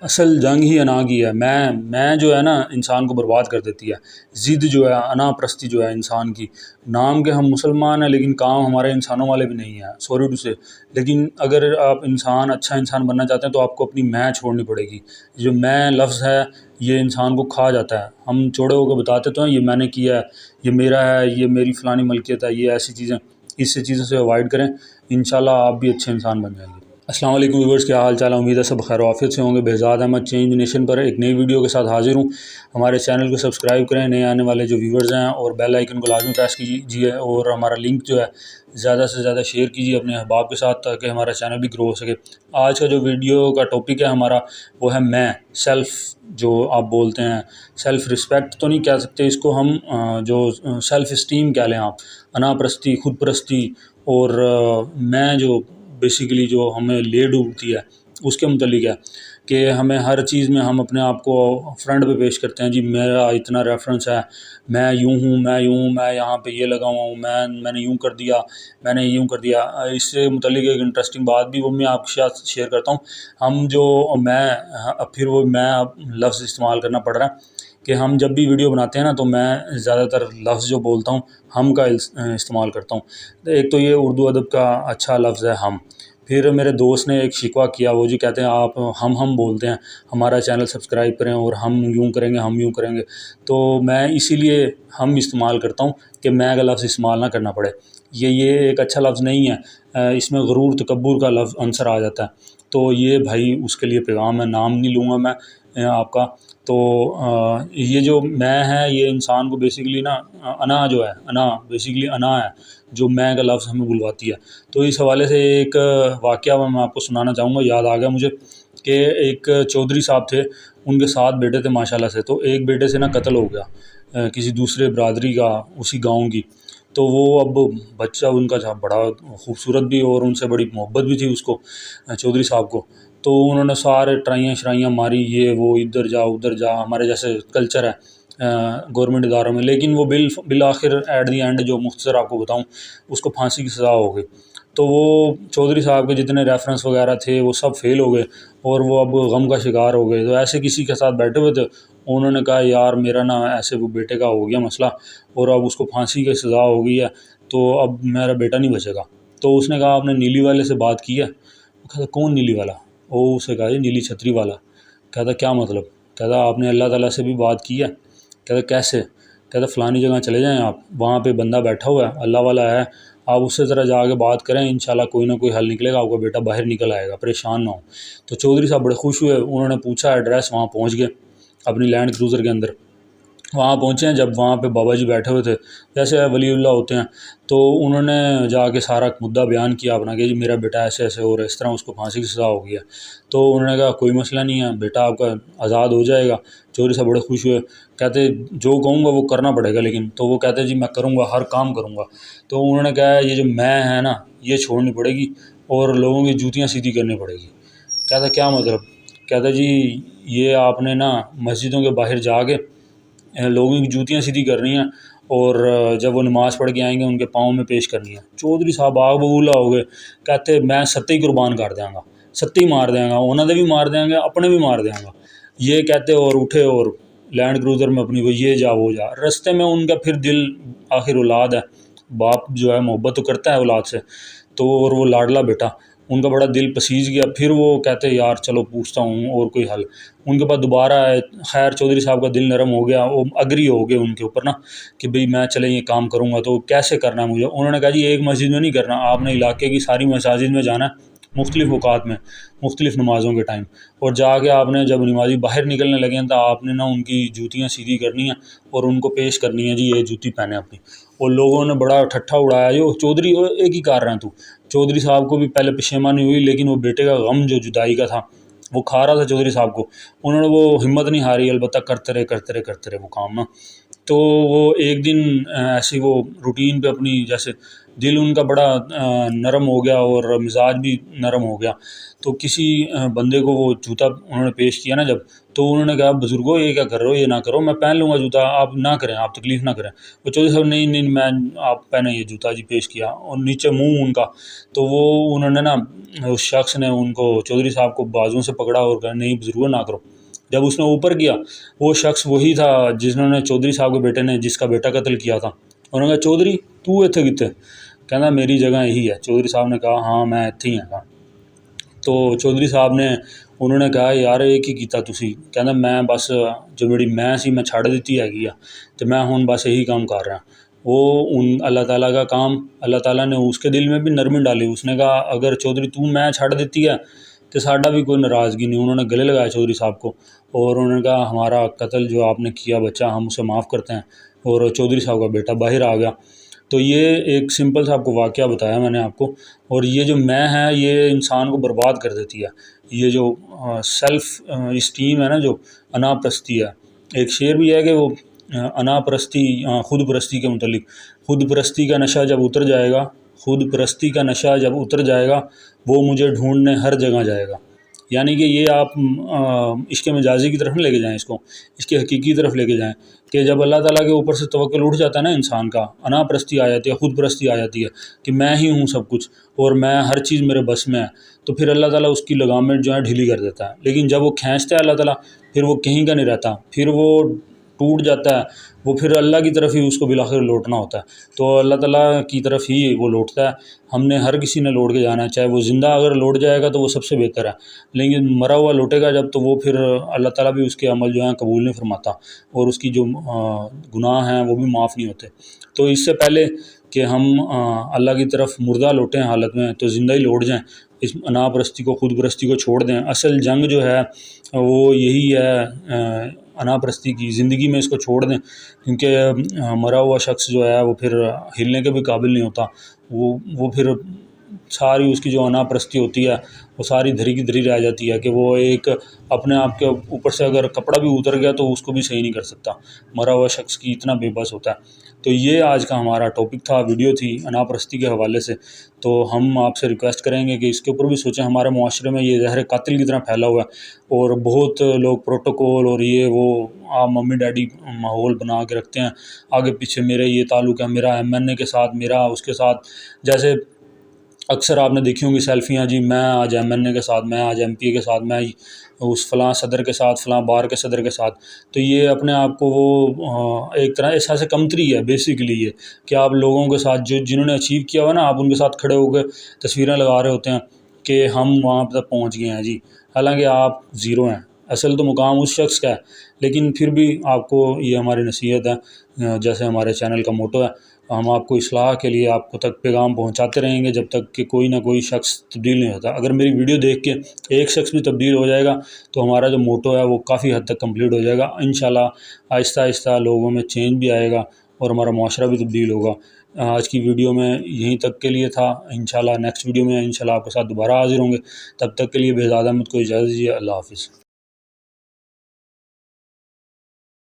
اصل جنگ ہی انا کی ہے۔ میں جو ہے نا انسان کو برباد کر دیتی ہے۔ ضد جو ہے، انا پرستی جو ہے انسان کی، نام کے ہم مسلمان ہیں لیکن کام ہمارے انسانوں والے بھی نہیں ہیں، سوری ٹو سے۔ لیکن اگر آپ اچھا انسان بننا چاہتے ہیں تو آپ کو اپنی میں چھوڑنی پڑے گی۔ جو میں لفظ ہے یہ انسان کو کھا جاتا ہے۔ ہم چوڑے ہو کے بتاتے تو ہیں یہ میں نے کیا ہے، یہ میرا ہے، یہ میری فلانی ملکیت ہے، یہ ایسی چیزیں، اس سے چیزوں سے اوائڈ کریں، انشاءاللہ آپ بھی اچھے انسان بن جائیں گے۔ السلام علیکم ویورز، کیا حال چال ہے؟ امید ہے سب خیر و عافیت سے ہوں گے۔ بہزاد احمد چینج نیشن پر ایک نئی ویڈیو کے ساتھ حاضر ہوں۔ ہمارے چینل کو سبسکرائب کریں، نئے آنے والے جو ویورز ہیں، اور بیل آئیکن کو لازمی پریس کیجیے، اور ہمارا لنک جو ہے زیادہ سے زیادہ شیئر کیجیے اپنے احباب کے ساتھ تاکہ ہمارا چینل بھی گرو ہو سکے۔ آج کا جو ویڈیو کا ٹاپک ہے ہمارا وہ ہے میں، سیلف جو آپ بولتے ہیں، سیلف رسپیکٹ تو نہیں کہہ سکتے اس کو ہم، جو سیلف اسٹیم کہہ لیں آپ، انا پرستی، خود پرستی، اور میں جو بیسیکلی جو ہمیں لے ڈوبتی ہے اس کے متعلق ہے کہ ہمیں ہر چیز میں ہم اپنے آپ کو فرنٹ پہ پیش کرتے ہیں، جی میرا اتنا ریفرنس ہے، میں یوں ہوں، میں یہاں پہ یہ لگا ہوا ہوں، میں نے یوں کر دیا، میں نے یوں کر دیا۔ اس سے متعلق ایک انٹرسٹنگ بات بھی وہ میں آپ کے ساتھ شیئر کرتا ہوں۔ ہم جو پھر وہ میں لفظ استعمال کرنا پڑ رہا ہے کہ ہم جب بھی ویڈیو بناتے ہیں نا تو میں زیادہ تر لفظ جو بولتا ہوں ہم کا استعمال کرتا ہوں۔ ایک تو یہ اردو ادب کا اچھا لفظ ہے ہم۔ پھر میرے دوست نے ایک شکوہ کیا، وہ جی کہتے ہیں آپ ہم بولتے ہیں، ہمارا چینل سبسکرائب کریں اور ہم یوں کریں گے، ہم یوں کریں گے۔ تو میں اسی لیے ہم استعمال کرتا ہوں کہ میں کا لفظ استعمال نہ کرنا پڑے۔ یہ ایک اچھا لفظ نہیں ہے، اس میں غرور تکبر کا لفظ عنصر آ جاتا ہے۔ تو یہ بھائی اس کے لیے پیغام ہے، نام نہیں لوں گا میں آپ کا۔ تو یہ جو میں ہے یہ انسان کو بیسیکلی نا انا جو ہے، انا بیسیکلی انا ہے جو میں کا لفظ ہمیں بلواتی ہے۔ تو اس حوالے سے ایک واقعہ میں آپ کو سنانا چاہوں گا، یاد آ گیا مجھے کہ ایک چودھری صاحب تھے، ان کے 7 بیٹے تھے ماشاءاللہ سے۔ تو ایک بیٹے سے نا قتل ہو گیا کسی دوسرے برادری کا، اسی گاؤں کی۔ تو وہ اب بچہ ان کا تھا بڑا خوبصورت بھی، اور ان سے بڑی محبت بھی تھی اس کو، چودھری صاحب کو۔ تو انہوں نے سارے ٹرائیاں شرائیاں ماری، یہ وہ، ادھر جا ادھر جا، ہمارے جیسے کلچر ہے گورنمنٹ اداروں میں۔ لیکن وہ بالآخر ایٹ دی اینڈ جو مختصر آپ کو بتاؤں، اس کو پھانسی کی سزا ہو گئی۔ تو وہ چودھری صاحب کے جتنے ریفرنس وغیرہ تھے وہ سب فیل ہو گئے، اور وہ اب غم کا شکار ہو گئے۔ تو ایسے کسی کے ساتھ بیٹھے ہوئے تھے، انہوں نے کہا یار میرا نا ایسے وہ بیٹے کا ہو گیا مسئلہ، اور اب اس کو پھانسی کی سزا ہو گئی ہے، تو اب میرا بیٹا نہیں بچے گا۔ تو اس نے کہا آپ نے نیلی والے سے بات کی ہے؟ وہ کہتا کون نیلی والا؟ وہ اسے کہا یہ نیلی چھتری والا۔ کہتا کیا مطلب؟ کہتا آپ نے اللہ تعالیٰ سے بھی بات کی ہے؟ کہتا کیسے؟ کہتا فلانی جگہ چلے جائیں آپ، وہاں پہ بندہ بیٹھا ہوا ہے، اللہ والا ہے، آپ اس سے ذرا جا کے بات کریں، انشاءاللہ کوئی نہ کوئی حل نکلے گا، آپ کا بیٹا باہر نکل آئے گا، پریشان نہ ہو۔ تو چودھری صاحب بڑے خوش ہوئے، انہوں نے پوچھا ایڈریس، وہاں پہنچ گئے اپنی لینڈ کروزر کے اندر۔ وہاں پہنچے ہیں جب، وہاں پہ بابا جی بیٹھے ہوئے تھے جیسے ولی اللہ ہوتے ہیں۔ تو انہوں نے جا کے سارا مدعا بیان کیا اپنا کہ جی میرا بیٹا ایسے ایسے اور اس طرح اس کو پھانسی کی سزا ہو گئی ہے۔ تو انہوں نے کہا کوئی مسئلہ نہیں ہے، بیٹا آپ کا آزاد ہو جائے گا۔ چودھری صاحب بڑے خوش ہوئے، کہتے جو کہوں گا وہ کرنا پڑے گا لیکن۔ تو وہ کہتے جی میں کروں گا، ہر کام کروں گا۔ تو انہوں نے کہا یہ جو میں ہے نا یہ چھوڑنی پڑے گی، اور لوگوں کی جوتیاں سیدھی کرنی پڑے گی۔ کہتا کیا مطلب؟ کہتا جی یہ آپ نے نا مسجدوں کے باہر جا کے لوگوں کی جوتیاں سیدھی کرنی ہیں، اور جب وہ نماز پڑھ کے آئیں گے ان کے پاؤں میں پیش کرنی ہے۔ چودھری صاحب آگ ببولا ہو گئے، کہتے میں ستے ہی قربان کر دیاں گا، ستے ہی مار دیاں گا، انہوں نے بھی مار دیاں گا، اپنے بھی مار دیاں گا۔ یہ کہتے اور اٹھے، اور لینڈ کروزر میں اپنی وہ یہ جا وہ جا، رستے میں ان کا پھر دل، آخر اولاد ہے، باپ جو ہے محبت تو کرتا ہے اولاد سے، تو اور وہ لاڈلا بیٹا، ان کا بڑا دل پسیج گیا۔ پھر وہ کہتے یار چلو پوچھتا ہوں اور کوئی حل۔ ان کے بعد دوبارہ آئے، خیر چودھری صاحب کا دل نرم ہو گیا، وہ اگری ہو گئے ان کے اوپر نا کہ بھئی میں چلیں یہ کام کروں گا، تو کیسے کرنا ہے مجھے؟ انہوں نے کہا جی ایک مسجد میں نہیں کرنا، آپ نے علاقے کی ساری مساجد میں جانا ہے، مختلف اوقات میں، مختلف نمازوں کے ٹائم، اور جا کے آپ نے جب نمازی باہر نکلنے لگے ہیں تو آپ نے نا ان کی جوتیاں سیدھی کرنی ہیں اور ان کو پیش کرنی ہے، جی یہ جوتی پہنے اپنی۔ اور لوگوں نے بڑا ٹھٹھا اڑایا، جو چودھری ایک ہی کار رہا تو چودھری صاحب کو بھی پہلے پشیمانی ہوئی، لیکن وہ بیٹے کا غم جو جدائی کا تھا وہ کھا رہا تھا چودھری صاحب کو، انہوں نے وہ ہمت نہیں ہاری، البتہ کرتے رہے وہ کام نا۔ تو وہ ایک دن ایسی وہ روٹین پہ اپنی جیسے دل ان کا بڑا نرم ہو گیا اور مزاج بھی نرم ہو گیا، تو کسی بندے کو وہ جوتا انہوں نے پیش کیا نا جب، تو انہوں نے کہا بزرگوں یہ کیا کر رہے ہو، یہ نہ کرو، میں پہن لوں گا جوتا، آپ نہ کریں، آپ تکلیف نہ کریں۔ وہ چودھری صاحب نہیں نہیں میں آپ پہنے یہ جوتا جی پیش کیا، اور نیچے منہ ان کا، تو وہ انہوں نے نا اس شخص نے ان کو چودھری صاحب کو بازوؤں سے پکڑا اور کہا نہیں بزرگوں نہ کرو۔ جب اس نے اوپر کیا، وہ شخص وہی تھا جنہوں نے چودھری صاحب کے بیٹے نے جس کا بیٹا قتل کیا تھا، انہوں نے کہا چودھری تو اتنے کتے، کہنا میری جگہ یہی ہے۔ چودھری صاحب نے کہا ہاں میں اتنے ہی ہاں۔ تو چودھری صاحب نے انہوں نے کہا یار یہ کی کیتا تسی، کہنا میں بس جو میری میں سی میں چھڑ دیتی ہے تو میں ہوں بس یہی کام کر رہا۔ وہ ان اللہ تعالیٰ کا کام، اللہ تعالیٰ نے اس کے دل میں بھی نرمی ڈالی، اس نے کہا اگر چودھری تو میں چھڑ دیتی ہے تو ساڈا بھی کوئی ناراضگی نہیں۔ انہوں نے گلے لگایا چودھری صاحب کو، اور انہوں نے کہا ہمارا قتل جو آپ نے کیا بچہ ہم اسے معاف کرتے ہیں، اور چودھری صاحب کا بیٹا باہر آ گیا۔ تو یہ ایک سمپل سا آپ کو واقعہ بتایا میں نے آپ کو، اور یہ جو میں ہے یہ انسان کو برباد کر دیتی ہے۔ یہ جو سیلف اسٹیم ہے نا، جو انا پرستی ہے، ایک شعر بھی ہے کہ وہ انا پرستی خود پرستی کے متعلق، خود پرستی کا نشہ جب اتر جائے گا، خود پرستی کا نشہ جب اتر جائے گا وہ مجھے ڈھونڈنے ہر جگہ جائے گا۔ یعنی کہ یہ آپ عشق مجازی کی طرف نہ لے کے جائیں، اس کے حقیقی طرف لے کے جائیں کہ جب اللہ تعالیٰ کے اوپر سے توکل اٹھ جاتا ہے نا انسان کا، انا پرستی آ جاتی ہے، خود پرستی آ جاتی ہے کہ میں ہی ہوں سب کچھ اور میں ہر چیز میرے بس میں ہے، تو پھر اللہ تعالیٰ اس کی لگامیں جو ہے ڈھیلی کر دیتا ہے۔ لیکن جب وہ کھینچتا ہے اللہ تعالیٰ، پھر وہ کہیں کا نہیں رہتا، پھر وہ ٹوٹ جاتا ہے، وہ پھر اللہ کی طرف ہی اس کو بالآخر لوٹنا ہوتا ہے، تو اللہ تعالیٰ کی طرف ہی وہ لوٹتا ہے۔ ہم نے ہر کسی نے لوٹ کے جانا ہے، چاہے وہ زندہ اگر لوٹ جائے گا تو وہ سب سے بہتر ہے، لیکن مرا ہوا لوٹے گا جب، تو وہ پھر اللہ تعالیٰ بھی اس کے عمل جو ہیں قبول نہیں فرماتا، اور اس کی جو گناہ ہیں وہ بھی معاف نہیں ہوتے۔ تو اس سے پہلے کہ ہم اللہ کی طرف مردہ لوٹیں حالت میں، تو زندہ ہی لوٹ جائیں، اس انا پرستی کو، خود پرستی کو چھوڑ دیں۔ اصل جنگ جو ہے وہ یہی ہے انا پرستی کی، زندگی میں اس کو چھوڑ دیں، کیونکہ مرا ہوا شخص جو ہے وہ پھر ہلنے کے بھی قابل نہیں ہوتا، وہ پھر ساری اس کی جو انا پرستی ہوتی ہے وہ ساری دھری کی دھری رہ جاتی ہے، کہ وہ ایک اپنے آپ کے اوپر سے اگر کپڑا بھی اتر گیا تو اس کو بھی صحیح نہیں کر سکتا، مرا ہوا شخص کی اتنا بے بس ہوتا ہے۔ تو یہ آج کا ہمارا ٹاپک تھا، ویڈیو تھی انا پرستی کے حوالے سے۔ تو ہم آپ سے ریکویسٹ کریں گے کہ اس کے اوپر بھی سوچیں، ہمارے معاشرے میں یہ زہر قاتل کی طرح پھیلا ہوا ہے، اور بہت لوگ پروٹوکول اور یہ وہ آپ ممی ڈیڈی ماحول بنا کے رکھتے ہیں، آگے پیچھے میرے یہ تعلق ہے، میرا ایم این اے کے ساتھ، میرا اس کے ساتھ، جیسے اکثر آپ نے دیکھی ہوں گی سیلفیاں، جی میں آج ایم این اے کے ساتھ، میں آج ایم پی اے کے ساتھ، میں اس فلاں صدر کے ساتھ، فلاں بار کے صدر کے ساتھ۔ تو یہ اپنے آپ کو وہ ایک طرح احساس کمتری ہے بیسیکلی، یہ کہ آپ لوگوں کے ساتھ جو جنہوں نے اچیو کیا ہوا نا، آپ ان کے ساتھ کھڑے ہو کے تصویریں لگا رہے ہوتے ہیں کہ ہم وہاں تک پہنچ گئے ہیں جی، حالانکہ آپ زیرو ہیں، اصل تو مقام اس شخص کا ہے۔ لیکن پھر بھی آپ کو یہ ہماری نصیحت ہے، جیسے ہمارے چینل کا موٹو ہے، ہم آپ کو اصلاح کے لیے آپ کو تک پیغام پہنچاتے رہیں گے جب تک کہ کوئی نہ کوئی شخص تبدیل نہیں ہوتا۔ اگر میری ویڈیو دیکھ کے ایک شخص بھی تبدیل ہو جائے گا تو ہمارا جو موٹو ہے وہ کافی حد تک کمپلیٹ ہو جائے گا انشاءاللہ۔ آہستہ آہستہ لوگوں میں چینج بھی آئے گا اور ہمارا معاشرہ بھی تبدیل ہوگا۔ آج کی ویڈیو میں یہیں تک کے لیے تھا، انشاءاللہ نیکسٹ ویڈیو میں انشاءاللہ آپ کے ساتھ دوبارہ حاضر ہوں گے۔ تب تک کے لیے بہزاد احمد کو اجازت دیجیے، اللہ حافظ۔